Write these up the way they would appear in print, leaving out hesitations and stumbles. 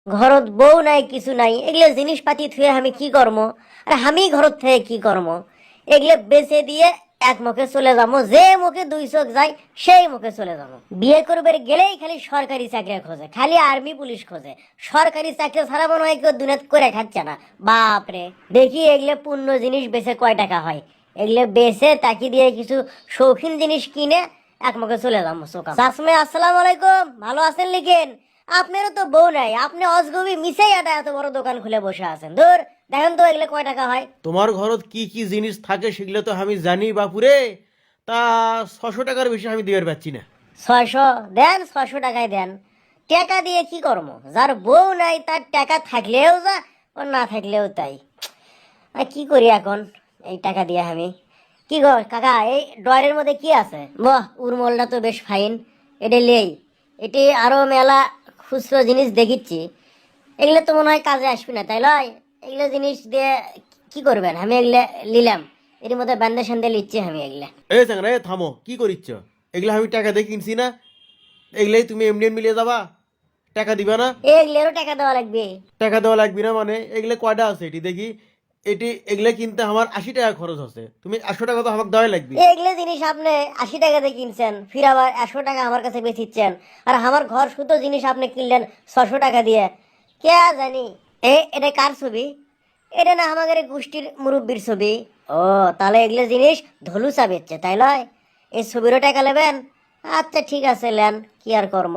ঘরত বউ নাই কিছু নাই, এগুলো জিনিসপাতি থুয়ে আমি কি করব? আর আমি ঘরত থেকে কি করব? এগুলো বেচে দিয়ে এক মুখে চলে যাবো, যে মুখে দুই চোখ যায় সেই মুখে চলে যাবো। বিয়ে করবে গেলেই খালি সরকারি চাকরি খোঁজে, খালি আর্মি পুলিশ খোঁজে। সরকারি চাকরি ছাড়া মনে হয় কেউ দুনিয়াত করে খাচ্ছে না। বাপরে, দেখি এগুলো পূর্ণ জিনিস বেচে কয় টাকা হয়। এগুলো বেচে তাকি দিয়ে কিছু শৌখিন জিনিস কিনে এক মুখে চলে যাবো। চাসমে আসসালামু আলাইকুম, ভালো আছেন লিখেন? আপনারও তো বউ নাই, আপনি অজগবি মিশাই আটা এত বড় দোকান খুলে বসে আছেন। ধর দেখেন তো এগুলো কয় টাকা হয়। তোমার ঘরত কি কি জিনিস থাকে সেগুলো তো আমি জানি বাপুরে। তা 600 টাকার বেশি আমি দিবার পাচ্ছি না। 600 দেন, 600 টাকায় দেন। টাকা দিয়ে কি করবো? যার বউ নাই তার টাকা থাকলেও যা, ও না থাকলেও তাই। আর কি করি এখন এই টাকা দিয়ে আমি? কি গো কাকা, এই ড্রয়ারের মধ্যে কি আছে? বাহ, উরমলটা তো বেশ ফাইন। এটা লেই, এটি আরো মেলা খুচরো জিনিস দেখিচ্ছি। এগুলো তো মনে হয় কাজে আসবে না, তাই লয়? এগুলো জিনিস দিয়ে কি করবেন? আমি এগুলো নিলাম, এর মধ্যে বান্ধে সান্ধে লিচ্ছি আমি এগুলা। এই চাংরা, এ থামো, কি করিচ্ছ? এগুলো আমি টাকা দিয়ে কিনছি না, এগুলাই তুমি এমনি মিলিয়ে যাবা? টাকা দিবা না? এগুলোরও টাকা দেওয়া লাগবে? টাকা দেওয়া লাগবে না মানে? এগুলো কয়টা আছে এটি দেখি। এগুলো কিনতে আমার 80 টাকা খরচ আছে, তুমি 800 টাকা তো আমাকে দেওয়াই লাগবে। এগুলো জিনিস আপনি 80 টাকাতে কিনছেন, ফির আবার 100 টাকা আমার কাছে বেচিচ্ছেন। আর আমার ঘর শুধু জিনিস আপনি কিনলেন 600 টাকা দিয়ে। কে জানি এটা কার ছবি? এটা না আমাদের গোষ্ঠীর মুরব্বীর ছবি। ও, তাহলে এগুলো জিনিস ধলুচা বেচছে, তাই লয়? এই ছবিরও টাকা নেবেন? আচ্ছা ঠিক আছে, লেন, কি আর কর্ম,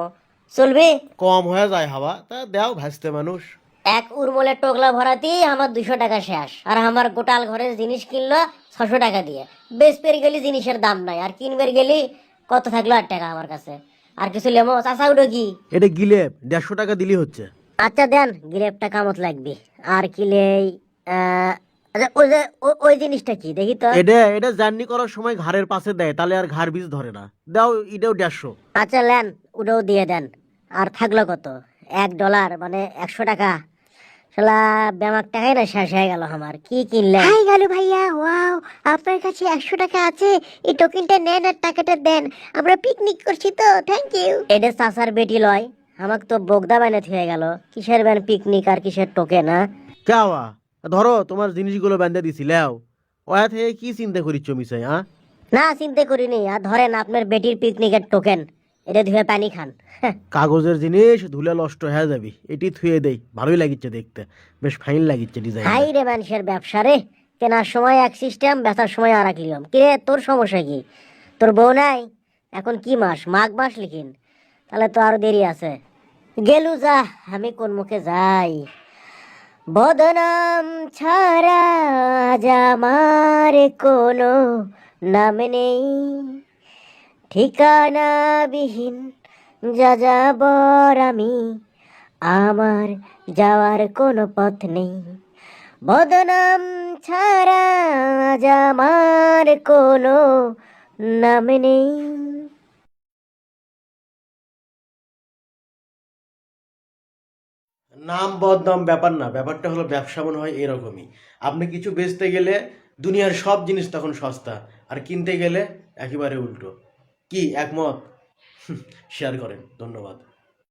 চলবে। কম হয়ে যায় হাওয়া, তা দেও ভাসতে মানুষ। এক উরমলের টোকলা ভরাতেই আমার 200 টাকা শেষ। আর আমার গোটাল ঘরের জিনিস কিনলো 600 টাকা দিয়ে। বেশ পেরে গেলি জিনিসের দাম নাই, আর কিনবের গেলি কত থাকলো 8 টাকা আমার কাছে। আর কিছু লেমো চাষা উঠো কি? এটা গিলে 150 টাকা দিলি হচ্ছে। আচ্ছা দেন, গ্রেপটা কামত লাগবে। আর কিলেই আচ্ছা, ওই যে ওই জিনিসটা কি দেখি তো। এটা জার্নি করার সময় ঘাড়ের পাশে দেয়, তাহলে আর ঘাড় বীজ ধরে না। দাও, এটাও 150। আচ্ছা লেন, ওটাও দিয়ে দেন। আর থাকলো কত? $1 মানে 100 টাকা। শালা ব্যামাক টাকাই না শেষ হয়ে গেল আমার। কি কিনলেন? হাই গালু ভাইয়া, ওয়াও, আপনার কাছে 100 টাকা আছে? এই টোকেনটা নেন আর টাকাটা দেন, আমরা পিকনিক করছি তো, থ্যাংক ইউ। এটা চাচার বেটি লয়, আমাকে তো বগদা বানিয়ে থুয়ে গেল। কিসের ব্যান পিকনিক আর কিসের টোকেন? না কেওয়া, ধরো তোমার জিনিসগুলো বেঁধে দিছি, লেও। ওয়া থেকে কি চিন্তা করিচ্ছ মিসাই? না, চিন্তা করিনি। আর ধরেন আপনার বেটির পিকনিকের টোকেন, এটা ধুয়ে পানি খান। কাগজের জিনিস ধুলে নষ্ট হয়ে যাবি, এটি থুয়ে দেই, ভালোই লাগিচ্ছে দেখতে, বেশ ফাইন লাগিচ্ছে ডিজাইন। হাই রে মানুষের ব্যবসা রে, কেনার সময় এক সিস্টেম, বেচার সময় আর এক নিয়ম। কে তোর সমস্যা কি? তোর বউ নাই? এখন কি মাস? মাঘ মাস লিখিন, তাহলে তো আরো দেরি আছে। গেলু যা, আমি কোন মুখে যাই? বদনাম ছাড়া আজ আমার কোনো নাম নেই, ঠিকানা বিহীন যাযাবর আমি, আমার যাওয়ার কোনো পথ নেই। বদনাম ছাড়া আজ আমার কোনো নাম নেই। নাম বদনাম ব্যাপার না, ব্যাপারটা হলো ব্যবসা মনে হয় এরকমই। আপনি কিছু বেচতে গেলে দুনিয়ার সব জিনিস তখন সস্তা, আর কিনতে গেলে একেবারে উল্টো। কি একমত? শেয়ার করেন, ধন্যবাদ।